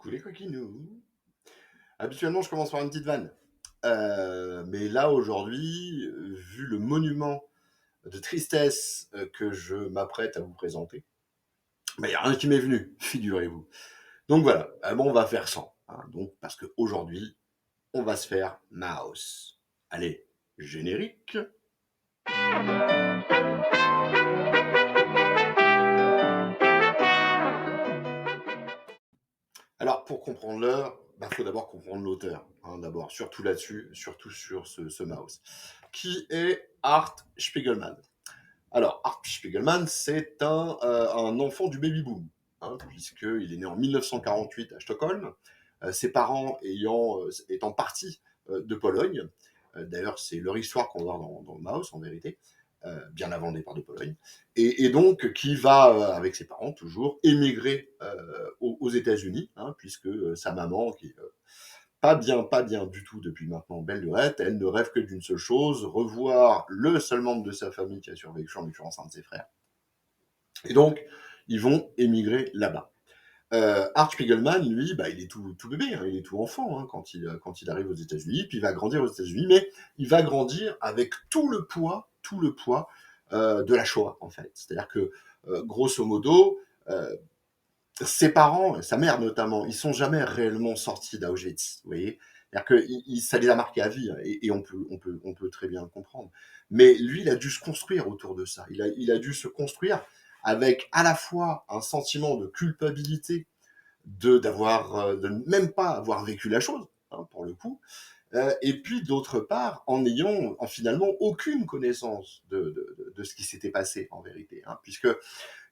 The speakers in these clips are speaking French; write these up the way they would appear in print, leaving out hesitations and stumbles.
Coucou les coquinous. Habituellement, je commence par une petite vanne. Mais là, aujourd'hui, vu le monument de tristesse, que je m'apprête à vous présenter, bah, il y a rien qui m'est venu, figurez-vous. Donc voilà, bon, on va faire sans, hein, donc parce qu'aujourd'hui, on va se faire Mouse. Allez, générique. Alors pour comprendre l'heure, bah, faut d'abord comprendre l'auteur, hein, d'abord, surtout là-dessus, surtout sur ce Mouse. Qui est Art Spiegelman? Alors, Art Spiegelman, c'est un enfant du baby-boom, hein, puisqu'il est né en 1948 à Stockholm, ses parents étant partis de Pologne. D'ailleurs, c'est leur histoire qu'on va voir dans le Mouse, en vérité, bien avant le départ de Pologne. Et donc, qui va, avec ses parents, toujours, émigrer aux États-Unis, hein, puisque sa maman, qui est pas bien du tout depuis maintenant belle lurette. Elle ne rêve que d'une seule chose, revoir le seul membre de sa famille qui a survécu, en l'occurrence un de ses frères. Et donc, ils vont émigrer là-bas. Art Spiegelman, lui, bah, il est tout bébé, hein, il est tout enfant hein, quand il arrive aux États-Unis, puis il va grandir aux États-Unis, mais il va grandir avec tout le poids de la Shoah, en fait. C'est-à-dire que, grosso modo, ses parents, sa mère notamment, ils sont jamais réellement sortis d'Auschwitz, vous voyez. C'est-à-dire que ça les a marqués à vie, hein, et on peut très bien le comprendre. Mais lui, il a dû se construire autour de ça. Il a dû se construire avec à la fois un sentiment de culpabilité de ne même pas avoir vécu la chose, hein, pour le coup, et puis d'autre part, en finalement aucune connaissance de ce qui s'était passé en vérité, hein, puisque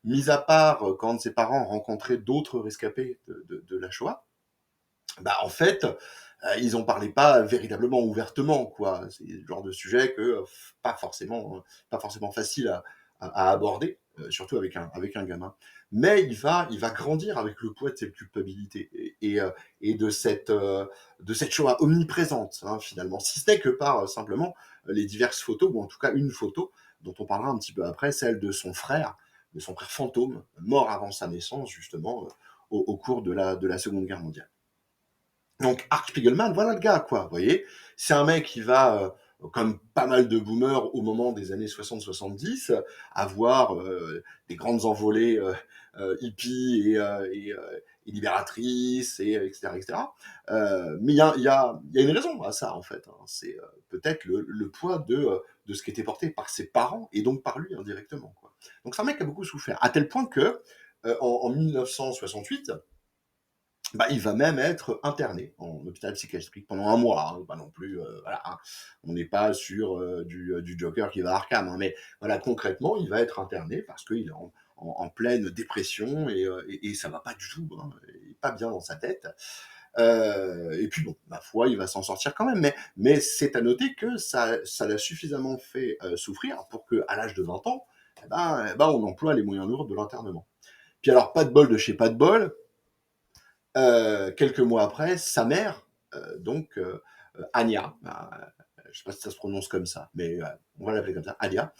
mis à part quand ses parents rencontraient d'autres rescapés de la Shoah, bah en fait, ils en parlaient pas véritablement ouvertement, quoi. C'est le genre de sujet que pas forcément facile à aborder, surtout avec un gamin. Mais il va grandir avec le poids de cette culpabilité et de cette Shoah omniprésente, hein, finalement. Si ce n'est que par simplement les diverses photos, ou en tout cas une photo dont on parlera un petit peu après, celle de son frère fantôme, mort avant sa naissance, justement, au cours de la Seconde Guerre mondiale. Donc Art Spiegelman, voilà le gars, quoi, vous voyez. C'est un mec qui va, comme pas mal de boomers au moment des années 60-70, avoir des grandes envolées hippies et libératrices, etc. etc. Mais il y a une raison à ça, en fait, hein. C'est peut-être le poids de ce qui était porté par ses parents et donc par lui indirectement, quoi. Donc c'est un mec qui a beaucoup souffert, à tel point que, en 1968, bah, il va même être interné en hôpital psychiatrique pendant un mois, hein, pas non plus, voilà, hein, on n'est pas sur du Joker qui va à Arkham, hein, mais voilà, concrètement, il va être interné parce qu'il est en pleine dépression et ça va pas du tout, hein, il est pas bien dans sa tête. Et puis bon, ma foi, il va s'en sortir quand même, mais c'est à noter que ça l'a suffisamment fait souffrir pour qu'à l'âge de 20 ans, on emploie les moyens lourds de l'internement. Puis alors, pas de bol de chez pas de bol, quelques mois après, sa mère, Anya, je ne sais pas si ça se prononce comme ça, mais on va l'appeler comme ça, Anya.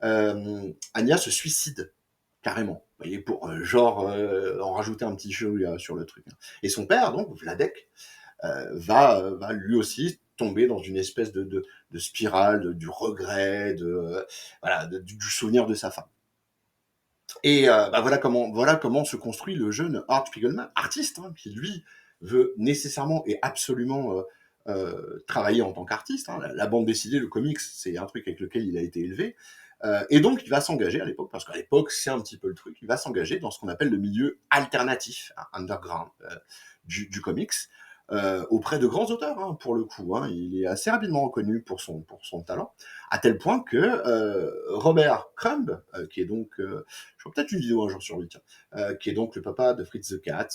Anya se suicide carrément. Vous voyez, pour en rajouter un petit jeu sur le truc, hein. Et son père, donc Vladek, va lui aussi tomber dans une espèce de spirale du regret, voilà, du souvenir de sa femme. Et voilà comment se construit le jeune Art Spiegelman, artiste, hein, qui lui veut nécessairement et absolument travailler en tant qu'artiste, hein. La bande dessinée, le comics, c'est un truc avec lequel il a été élevé. Et donc, il va s'engager à l'époque, parce qu'à l'époque, c'est un petit peu le truc, il va s'engager dans ce qu'on appelle le milieu alternatif, hein, underground, du comics, auprès de grands auteurs, hein, pour le coup, hein. Il est assez rapidement reconnu pour son talent, à tel point que Robert Crumb, qui est donc, je ferai peut-être une vidéo un jour sur lui, tiens, qui est donc le papa de Fritz the Cat,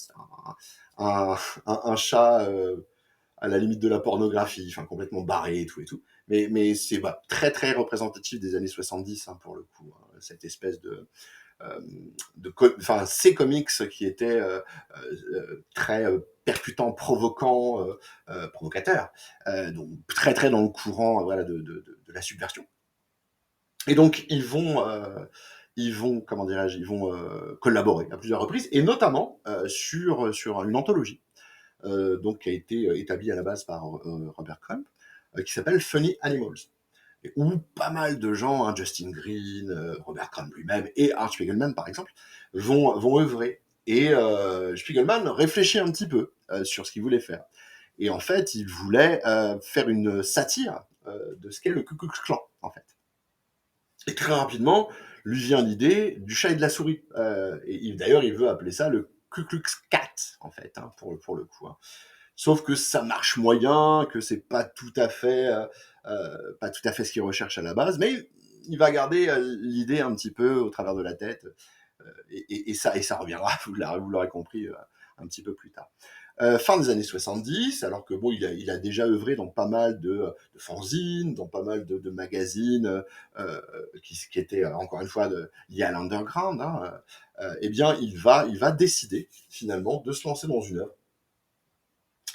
un, un chat à la limite de la pornographie, enfin complètement barré et tout, mais c'est très très représentatif des années 70, hein, pour le coup, hein, cette espèce euh, enfin ces comics qui étaient très percutants, provocants, provocateurs, donc très très dans le courant voilà de la subversion. Et donc ils vont comment dirais-je, ils vont collaborer à plusieurs reprises et notamment sur une anthologie donc qui a été établi à la base par Robert Crump, qui s'appelle Funny Animals. Et où pas mal de gens, hein, Justin Green, Robert Crumb lui-même et Art Spiegelman par exemple, vont œuvrer. Et Spiegelman réfléchit un petit peu sur ce qu'il voulait faire. Et en fait, il voulait faire une satire de ce qu'est le Ku Klux Klan, en fait. Et très rapidement, lui vient l'idée du chat et de la souris. Et d'ailleurs, il veut appeler ça le Ku Klux Cat, en fait, hein, pour le coup. Hein. Sauf que ça marche moyen, que c'est pas tout à fait ce qu'il recherche à la base, mais il va garder l'idée un petit peu au travers de la tête, et ça reviendra, vous l'aurez compris, un petit peu plus tard. Fin des années 70, alors que bon, il a déjà œuvré dans pas mal de fanzines, dans pas mal de magazines qui étaient encore une fois liés à l'underground. Hein, eh bien, il va décider finalement de se lancer dans une œuvre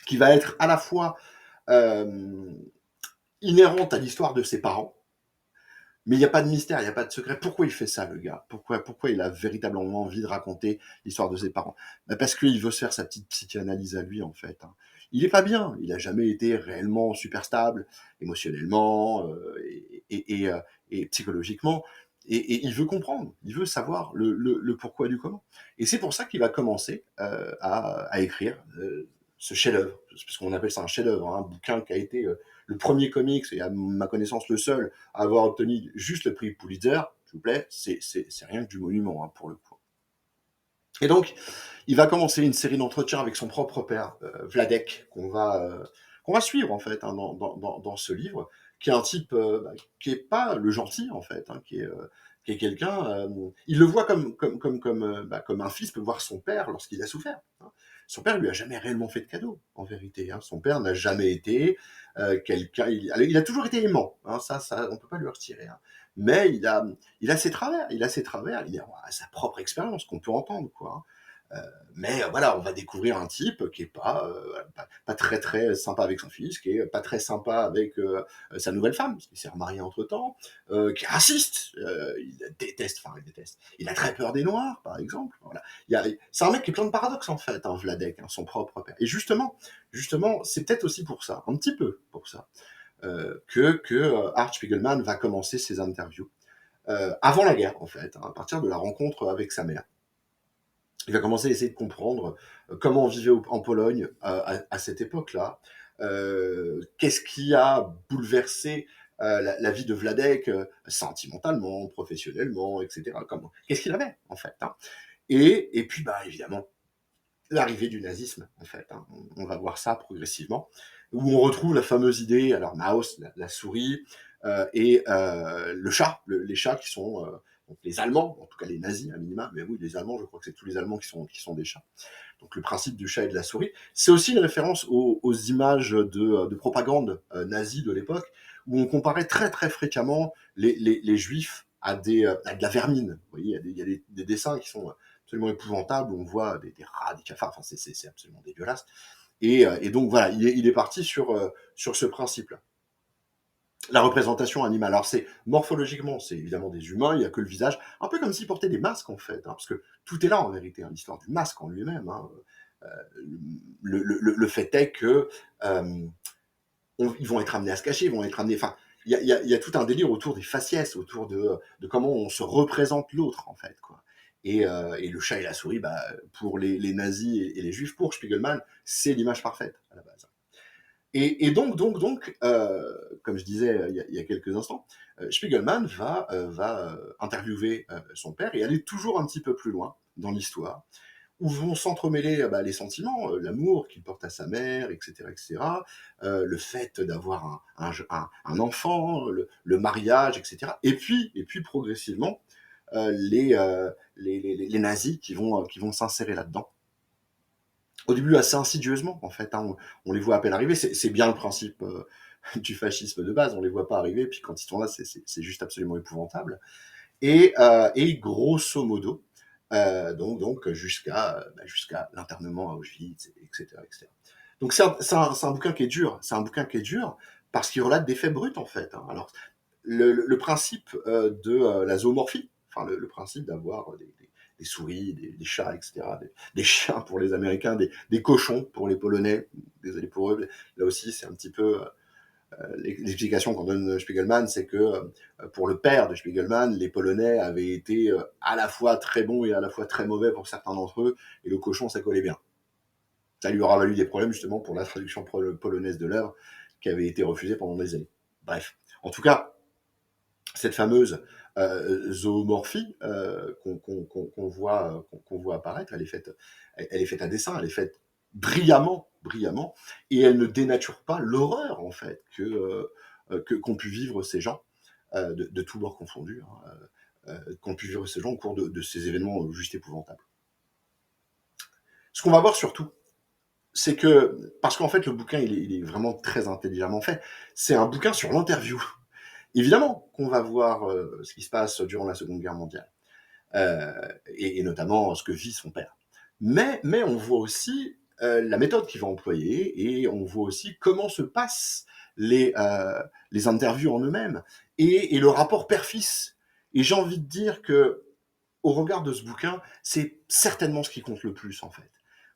qui va être à la fois euh, inhérente à l'histoire de ses parents, mais il n'y a pas de mystère, il n'y a pas de secret. Pourquoi il fait ça, le gars pourquoi il a véritablement envie de raconter l'histoire de ses parents? Parce qu'il veut se faire sa petite psychanalyse à lui, en fait. Hein. Il n'est pas bien, il n'a jamais été réellement super stable, émotionnellement et psychologiquement. Et il veut comprendre, il veut savoir le pourquoi du comment. Et c'est pour ça qu'il va commencer à écrire ce chef-d'œuvre, parce qu'on appelle ça un chef-d'œuvre, hein, un bouquin qui a été le premier comics, et à ma connaissance le seul, à avoir obtenu juste le prix Pulitzer, s'il vous plaît, c'est rien que du monument, hein, pour le coup. Et donc, il va commencer une série d'entretiens avec son propre père, Vladek, qu'on va suivre, en fait, hein, dans ce livre, qui est un type qui est pas le gentil, en fait, hein, qui est quelqu'un, il le voit comme un fils peut voir son père lorsqu'il a souffert. Hein. Son père lui a jamais réellement fait de cadeau, en vérité. Hein. Son père n'a jamais été quelqu'un. Il a toujours été aimant. Hein, ça, on peut pas lui retirer. Hein. Mais il a ses travers. Il a ses travers. Il a sa propre expérience qu'on peut entendre, quoi. Hein. Mais voilà, on va découvrir un type qui est pas très très sympa avec son fils, qui est pas très sympa avec sa nouvelle femme, parce qu'il s'est remarié entre temps, qui est raciste, il déteste. Il a très peur des noirs, par exemple. Voilà. C'est un mec qui est plein de paradoxes en fait, hein, Vladek, hein, son propre père. Et justement, c'est peut-être aussi pour ça, un petit peu pour ça, que Art Spiegelman va commencer ses interviews avant la guerre, en fait, hein, à partir de la rencontre avec sa mère. Il va commencer à essayer de comprendre comment on vivait en Pologne à cette époque-là. Qu'est-ce qui a bouleversé la vie de Vladek sentimentalement, professionnellement, etc. Qu'est-ce qu'il avait, en fait. Hein. Et puis, bah, évidemment, l'arrivée du nazisme, en fait. Hein. On va voir ça progressivement, où on retrouve la fameuse idée, alors Maus, la souris, et le chat, les chats qui sont donc les Allemands, en tout cas les nazis à minima, mais oui, les Allemands, je crois que c'est tous les Allemands qui sont des chats. Donc le principe du chat et de la souris. C'est aussi une référence aux images de propagande nazie de l'époque, où on comparait très très fréquemment les juifs à de la vermine. Vous voyez, il y a des dessins qui sont absolument épouvantables, où on voit des rats, des cafards, enfin c'est absolument dégueulasse. Et donc voilà, il est parti sur ce principe-là. La représentation animale. Alors c'est morphologiquement, c'est évidemment des humains, il n'y a que le visage, un peu comme s'ils portaient des masques en fait, hein, parce que tout est là en vérité, hein, l'histoire du masque en lui-même. Hein. Le fait est que ils vont être amenés à se cacher, ils vont être amenés. Enfin, il y a tout un délire autour des faciès, autour de comment on se représente l'autre en fait, quoi. Et le chat et la souris, bah, pour les nazis et les juifs, pour Spiegelman, c'est l'image parfaite à la base. Et donc comme je disais il y a quelques instants, Spiegelman va interviewer son père et aller toujours un petit peu plus loin dans l'histoire, où vont s'entremêler bah, les sentiments, l'amour qu'il porte à sa mère, etc., etc., le fait d'avoir un enfant, le mariage, etc. Et puis progressivement, les nazis qui vont s'insérer là-dedans au début assez insidieusement en fait. Hein, on les voit à peine arriver. C'est bien le principe du fascisme de base. On les voit pas arriver, puis quand ils sont là, c'est juste absolument épouvantable. Et grosso modo, donc jusqu'à l'internement à Auschwitz, etc., etc. Donc c'est un bouquin qui est dur. C'est un bouquin qui est dur parce qu'il relate des faits bruts en fait. Hein. Alors le principe de la zoomorphie, enfin le principe d'avoir des souris, des chats, etc., des chiens pour les Américains, des cochons pour les Polonais. Désolé pour eux, mais là aussi, c'est un petit peu l'explication qu'on donne Spiegelman, c'est que pour le père de Spiegelman, les Polonais avaient été à la fois très bons et à la fois très mauvais pour certains d'entre eux, et le cochon, ça collait bien. Ça lui aura valu des problèmes justement pour la traduction polonaise de l'œuvre qui avait été refusée pendant des années. Bref, en tout cas, cette fameuse zoomorphie qu'on voit apparaître, elle est faite à dessein, elle est faite brillamment, brillamment, et elle ne dénature pas l'horreur en fait qu'ont pu vivre ces gens de tous bords confondus, qu'ont pu vivre ces gens au cours de ces événements juste épouvantables. Ce qu'on va voir surtout, c'est que, parce qu'en fait le bouquin il est vraiment très intelligemment fait, c'est un bouquin sur l'interview. Évidemment qu'on va voir ce qui se passe durant la Seconde Guerre mondiale, et notamment ce que vit son père. Mais on voit aussi la méthode qu'il va employer, et on voit aussi comment se passent les interviews en eux-mêmes, et le rapport père-fils. Et j'ai envie de dire que, au regard de ce bouquin, c'est certainement ce qui compte le plus, en fait.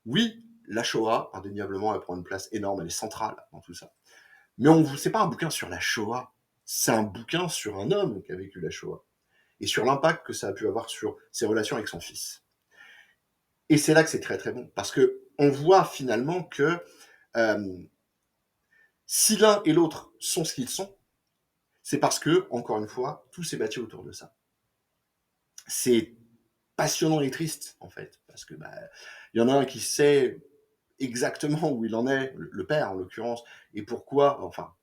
Oui, la Shoah, indéniablement, elle prend une place énorme, elle est centrale dans tout ça. Mais c'est pas un bouquin sur la Shoah, c'est un bouquin sur un homme qui a vécu la Shoah, et sur l'impact que ça a pu avoir sur ses relations avec son fils. Et c'est là que c'est très très bon, parce que on voit finalement que euh, si l'un et l'autre sont ce qu'ils sont, c'est parce que, encore une fois, tout s'est bâti autour de ça. C'est passionnant et triste, en fait, parce que y en a un qui sait exactement où il en est, le père en l'occurrence, et pourquoi, enfin,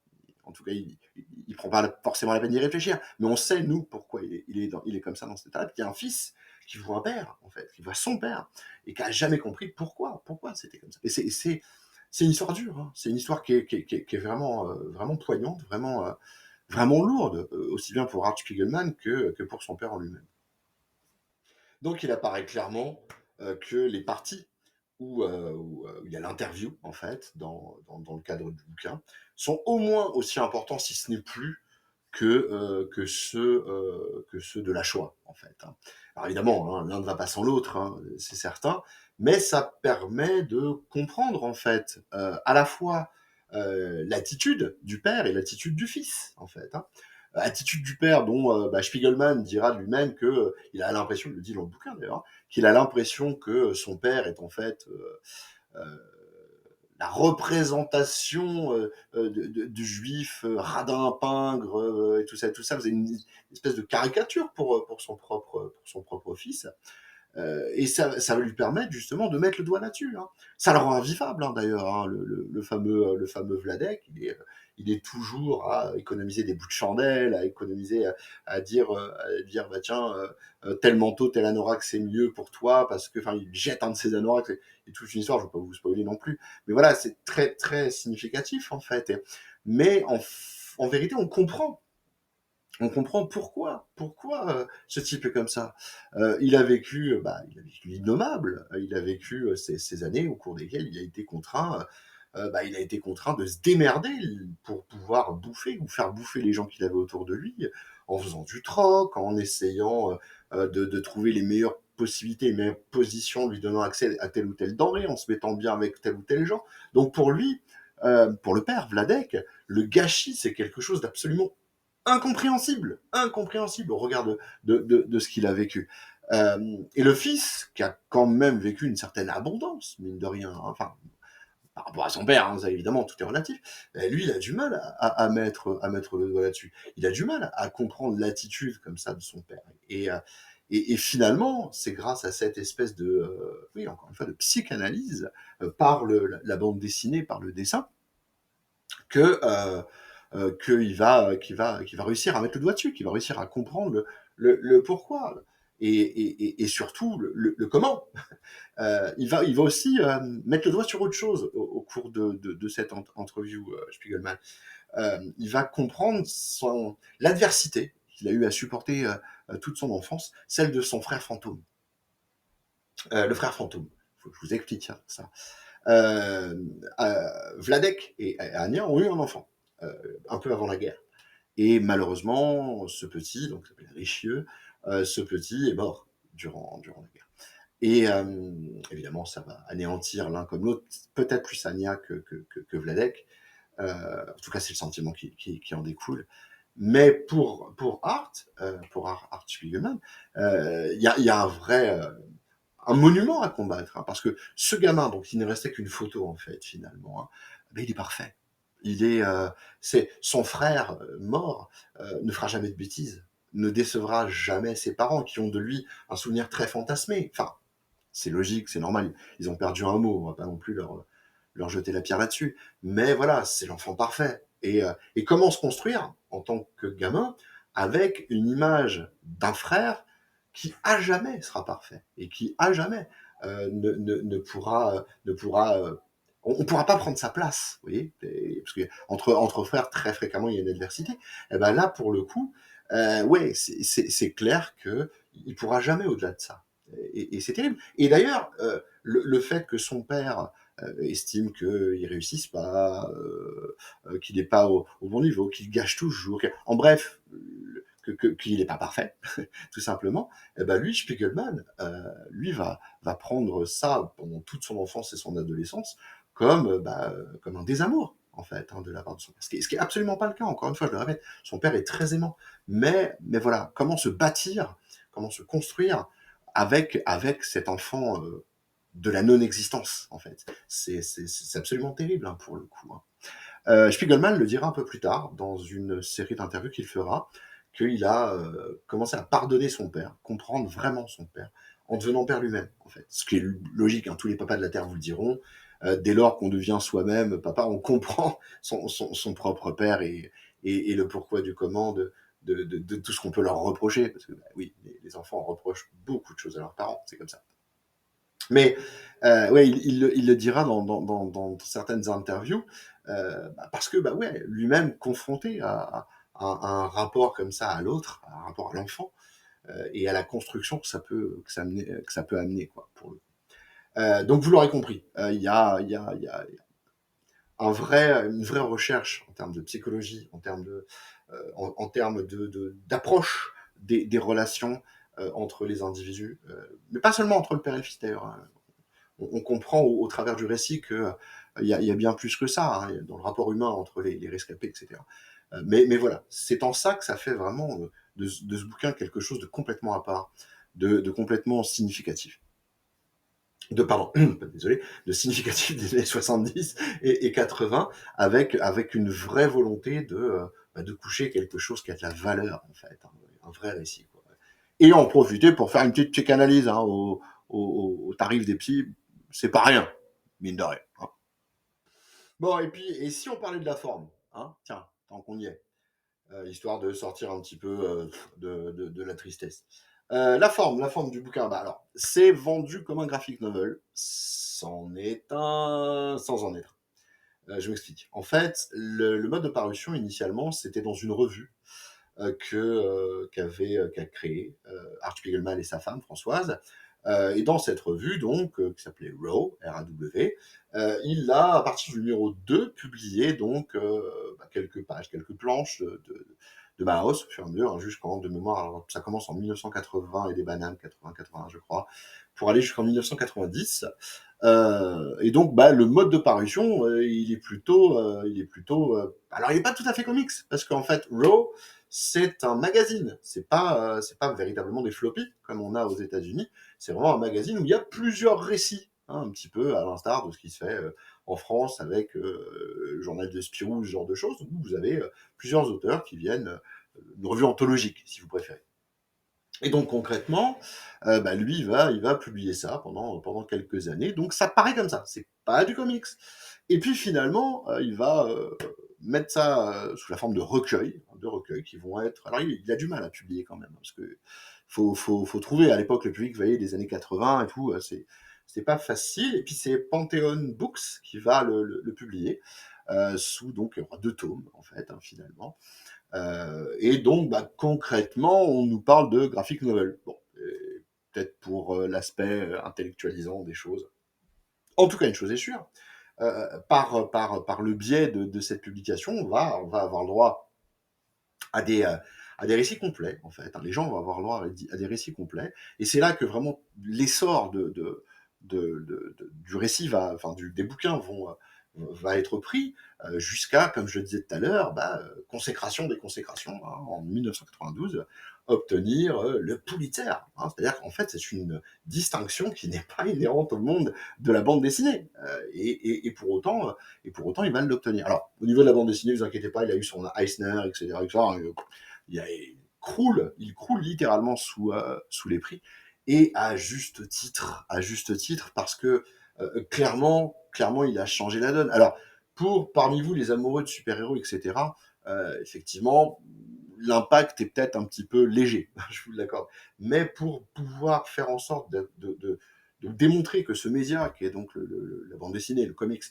en tout cas, il prend pas forcément la peine d'y réfléchir, mais on sait, nous, pourquoi il est comme ça dans cet état-là. Il y a un fils qui voit un père, en fait, qui voit son père, et qui a jamais compris pourquoi c'était comme ça. Et c'est une histoire dure, hein. C'est une histoire qui est vraiment, vraiment poignante, vraiment, vraiment lourde, aussi bien pour Art Spiegelman que pour son père en lui-même. Donc il apparaît clairement que les parties où il y a l'interview, en fait, dans le cadre du bouquin, sont au moins aussi importants, si ce n'est plus, que ceux de la Shoah, en fait, hein. Alors évidemment, hein, l'un ne va pas sans l'autre, hein, c'est certain, mais ça permet de comprendre, en fait, à la fois l'attitude du père et l'attitude du fils, en fait, hein. Attitude du père dont Spiegelman dira de lui-même que il a l'impression, il le dit dans le bouquin d'ailleurs, qu'il a l'impression que son père est en fait euh, la représentation du juif radin, pingre, et tout ça faisait une espèce de caricature pour son propre fils. Et ça va lui permettre justement de mettre le doigt là-dessus, hein. Ça le rend invivable, hein, d'ailleurs, hein, le fameux Vladek, il est toujours à économiser des bouts de chandelle, à économiser, à dire bah tiens, tel manteau, tel anorak, c'est mieux pour toi, parce que, enfin, il jette un de ses anoraks, et toute une histoire, je ne vais pas vous spoiler non plus, mais voilà, c'est très très significatif en fait. Mais en vérité, on comprend pourquoi ce type est comme ça. Il a vécu l'innommable, il a vécu ces années au cours desquelles il a été contraint de se démerder pour pouvoir bouffer ou faire bouffer les gens qu'il avait autour de lui, en faisant du troc, en essayant de trouver les meilleures possibilités, les meilleures positions, lui donnant accès à telle ou telle denrée, en se mettant bien avec tel ou tel gens. Donc pour lui, pour le père Vladek, le gâchis, c'est quelque chose d'absolument incompréhensible au regard de ce qu'il a vécu. Et le fils, qui a quand même vécu une certaine abondance, mine de rien, hein, enfin, par rapport à son père, hein, ça, évidemment, tout est relatif, lui, il a du mal à mettre le doigt là-dessus. Il a du mal à comprendre l'attitude comme ça de son père. Et finalement, c'est grâce à cette espèce de, oui, encore une fois, de psychanalyse par la bande dessinée, par le dessin, que qu'il va réussir à mettre le doigt dessus, qu'il va réussir à comprendre le pourquoi et surtout le comment. Il va aussi mettre le doigt sur autre chose au cours de cette entreview, Spiegelman. Il va comprendre l'adversité qu'il a eu à supporter toute son enfance, celle de son frère fantôme. Le frère fantôme, il faut que je vous explique, hein, ça. Euh, Vladek et Anya ont eu un enfant, un peu avant la guerre. Et malheureusement, ce petit, donc s'appelle Richieux, ce petit est mort durant la guerre. Et évidemment, ça va anéantir l'un comme l'autre, peut-être plus Anya que Vladek. En tout cas, c'est le sentiment qui en découle. Mais pour Art Spiegelman, il y a un vrai un monument à combattre, hein, parce que ce gamin, donc il ne restait qu'une photo en fait finalement, hein, ben, il est parfait. C'est son frère mort ne fera jamais de bêtises, ne décevra jamais ses parents qui ont de lui un souvenir très fantasmé. Enfin, c'est logique, c'est normal. Ils ont perdu un mot, on va pas non plus leur jeter la pierre là-dessus. Mais voilà, c'est l'enfant parfait. Et comment se construire en tant que gamin avec une image d'un frère qui à jamais sera parfait et qui à jamais on pourra pas prendre sa place, vous voyez, parce que entre frères très fréquemment il y a une adversité. Et ben là pour le coup, ouais, c'est clair que il pourra jamais au-delà de ça. Et c'est terrible. Et d'ailleurs, le fait que son père estime qu'il réussisse pas, qu'il n'est pas au bon niveau, qu'il gâche toujours, en bref, qu'il n'est pas parfait, tout simplement, et ben lui, Spiegelman, lui va prendre ça pendant toute son enfance et son adolescence comme un désamour, en fait, hein, de la part de son père. Ce qui est absolument pas le cas, encore une fois, je le répète, son père est très aimant. Mais voilà, comment se bâtir, comment se construire avec cet enfant de la non-existence, en fait. C'est absolument terrible, hein, pour le coup. Hein. Spiegelman le dira un peu plus tard, dans une série d'interviews qu'il fera, qu'il a commencé à pardonner son père, comprendre vraiment son père, en devenant père lui-même, en fait. Ce qui est logique, hein, tous les papas de la Terre vous le diront. Dès lors qu'on devient soi-même papa, on comprend son propre père et le pourquoi du comment de tout ce qu'on peut leur reprocher. Parce que bah, oui, les enfants reprochent beaucoup de choses à leurs parents, c'est comme ça. Mais ouais, il le dira dans certaines interviews, parce que bah ouais, lui-même confronté à un rapport comme ça à l'autre, à un rapport à l'enfant, et à la construction que ça peut amener, quoi, pour le coup. Donc vous l'aurez compris, il y a une vraie recherche en termes de psychologie, en termes d'approche des relations entre les individus, mais pas seulement entre le père et le fils d'ailleurs, hein. On comprend au travers du récit que il y a bien plus que ça, hein, dans le rapport humain entre les rescapés, etc. Mais voilà, c'est en ça que ça fait vraiment de ce bouquin quelque chose de complètement à part, de complètement significatif. Pardon, désolé, de significatif des années 70 et 80, avec une vraie volonté de coucher quelque chose qui a de la valeur, en fait, hein, un vrai récit, quoi. Et en profiter pour faire une petite psychanalyse, hein, au tarif des psys, c'est pas rien, mine de rien. Hein. Bon, et puis, et si on parlait de la forme, hein, tiens, tant qu'on y est, histoire de sortir un petit peu de la tristesse. La forme du bouquin, bah alors, c'est vendu comme un graphic novel, sans en être. Je m'explique. En fait, le mode de parution initialement, c'était dans une revue qu'a créé Art Spiegelman et sa femme Françoise. Et dans cette revue, donc, qui s'appelait Raw, R-A-W, il a, à partir du numéro 2, publié donc quelques pages, quelques planches de Maos, au fur et à mesure, hein, jusqu'en, de mémoire, alors, ça commence en 1980 et des bananes, 80-81 je crois, pour aller jusqu'en 1990. Et donc, bah, le mode de parution, alors, il est pas tout à fait comics, parce qu'en fait, Raw, c'est un magazine. C'est pas véritablement des floppies comme on a aux États-Unis. C'est vraiment un magazine où il y a plusieurs récits, hein, un petit peu à l'instar de ce qui se fait en France avec le journal de Spirou, ce genre de choses, où vous avez plusieurs auteurs qui viennent, une revue anthologique, si vous préférez. Et donc concrètement, bah, lui, il va publier ça pendant quelques années. Donc ça paraît comme ça, c'est pas du comics. Et puis finalement, il va mettre ça sous la forme de recueils qui vont être. Alors il a du mal à publier quand même, parce que faut trouver à l'époque le public, vous voyez, des années 80 et tout, c'est pas facile. Et puis c'est Pantheon Books qui va le publier sous donc deux tomes en fait, hein, finalement. Et donc, bah, concrètement, on nous parle de graphic novel. Bon, peut-être pour l'aspect intellectualisant des choses. En tout cas, une chose est sûre, par le biais de cette publication, on va avoir le droit à à des récits complets, en fait, hein. Les gens vont avoir le droit à des récits complets, et c'est là que vraiment l'essor du récit des bouquins va être pris, jusqu'à, comme je le disais tout à l'heure, consécration des consécrations, hein, en 1992, obtenir le Pulitzer, hein. C'est-à-dire qu'en fait, c'est une distinction qui n'est pas inhérente au monde de la bande dessinée. Et pour autant, il va l'obtenir. Alors, au niveau de la bande dessinée, ne vous inquiétez pas, il a eu son Eisner, etc. Il croule littéralement sous les prix, et à juste titre, parce que clairement, il a changé la donne. Alors, parmi vous, les amoureux de super-héros, etc., effectivement, l'impact est peut-être un petit peu léger, je vous l'accorde. Mais pour pouvoir faire en sorte de démontrer que ce média, qui est donc la bande dessinée, le comics,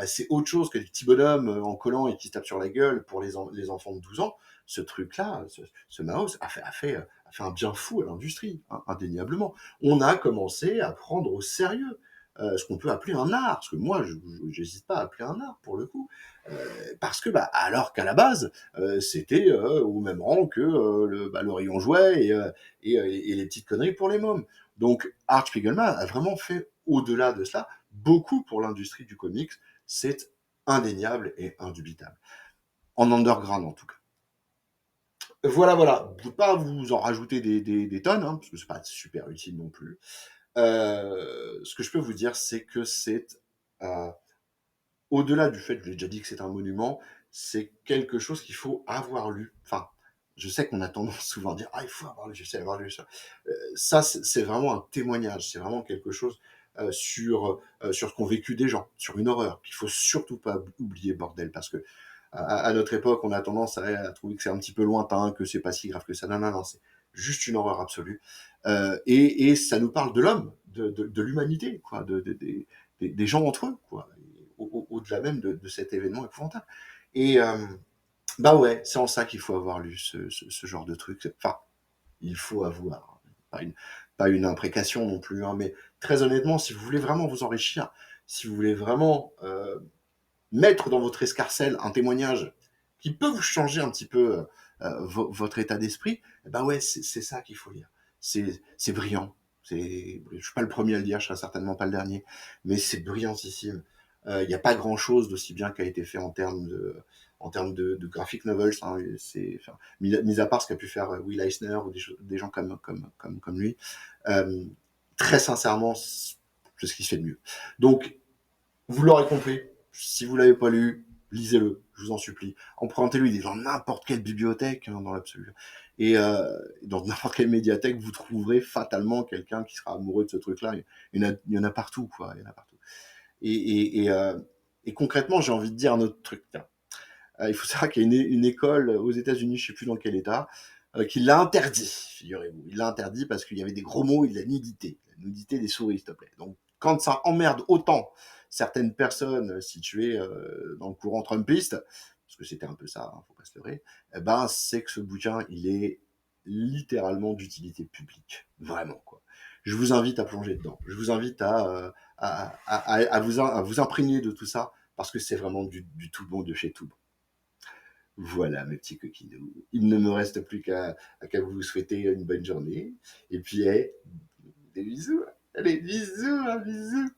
c'est autre chose que des petits bonhommes en collant et qui se tapent sur la gueule pour les enfants de 12 ans, ce truc-là, ce mouse a fait un bien fou à l'industrie, hein, indéniablement. On a commencé à prendre au sérieux ce qu'on peut appeler un art, parce que moi, je n'hésite pas à appeler un art, pour le coup, parce que, alors qu'à la base, c'était au même rang que le rayon jouet et les petites conneries pour les mômes. Donc, Art Spiegelman a vraiment fait, au-delà de cela, beaucoup pour l'industrie du comics. C'est indéniable et indubitable. En underground, en tout cas. Voilà, voilà. Je ne peux pas vous en rajouter des tonnes, hein, parce que c'est pas super utile non plus. Ce que je peux vous dire, c'est que c'est, euh, au-delà du fait que j'ai déjà dit que c'est un monument, c'est quelque chose qu'il faut avoir lu. Enfin, je sais qu'on a tendance souvent à dire il faut avoir lu, je sais avoir lu ça. Ça, c'est vraiment un témoignage, c'est vraiment quelque chose sur ce qu'ont vécu des gens, sur une horreur qu'il faut surtout pas oublier, bordel, parce que à notre époque, on a tendance à trouver que c'est un petit peu lointain, que c'est pas si grave que ça. Non, non, non, c'est juste une horreur absolue. Et ça nous parle de l'homme, de l'humanité, quoi, des gens entre eux, quoi, au-delà même de cet événement épouvantable. Et ouais, c'est en ça qu'il faut avoir lu ce genre de truc. Enfin, il faut avoir, pas une imprécation non plus, hein, mais très honnêtement, si vous voulez vraiment vous enrichir, si vous voulez vraiment mettre dans votre escarcelle un témoignage qui peut vous changer un petit peu votre état d'esprit, ouais, c'est ça qu'il faut lire. C'est brillant. Je suis pas le premier à le dire, je serai certainement pas le dernier, mais c'est brillantissime. Il n'y a pas grand-chose d'aussi bien qui a été fait en termes de graphic novels, hein. Mis à part ce qu'a pu faire Will Eisner ou des gens comme lui. Euh, Très sincèrement, c'est ce qui se fait de mieux. Donc, vous l'aurez compris, si vous l'avez pas lu, lisez-le, je vous en supplie. Empruntez-le, il est dans n'importe quelle bibliothèque, hein, dans l'absolu. Et dans n'importe quelle médiathèque, vous trouverez fatalement quelqu'un qui sera amoureux de ce truc-là. Il y en a partout, quoi. Il y en a partout. Et concrètement, j'ai envie de dire un autre truc. Tiens. Il faut savoir qu'il y a une école aux États-Unis, je sais plus dans quel état, qui l'a interdit, figurez-vous. Il l'a interdit parce qu'il y avait des gros mots et de la nudité des souris, s'il te plaît. Donc, quand ça emmerde autant certaines personnes situées dans le courant trumpiste, parce que c'était un peu ça, hein, faut pas se leurrer, c'est que ce bouquin, il est littéralement d'utilité publique, vraiment, quoi. Je vous invite à plonger dedans. Je vous invite à vous imprégner de tout ça, parce que c'est vraiment du tout bon de chez tout bon. Voilà, mes petits coquinous. Il ne me reste plus qu'à vous souhaiter une bonne journée. Et puis, des bisous. Allez, bisous, un bisou.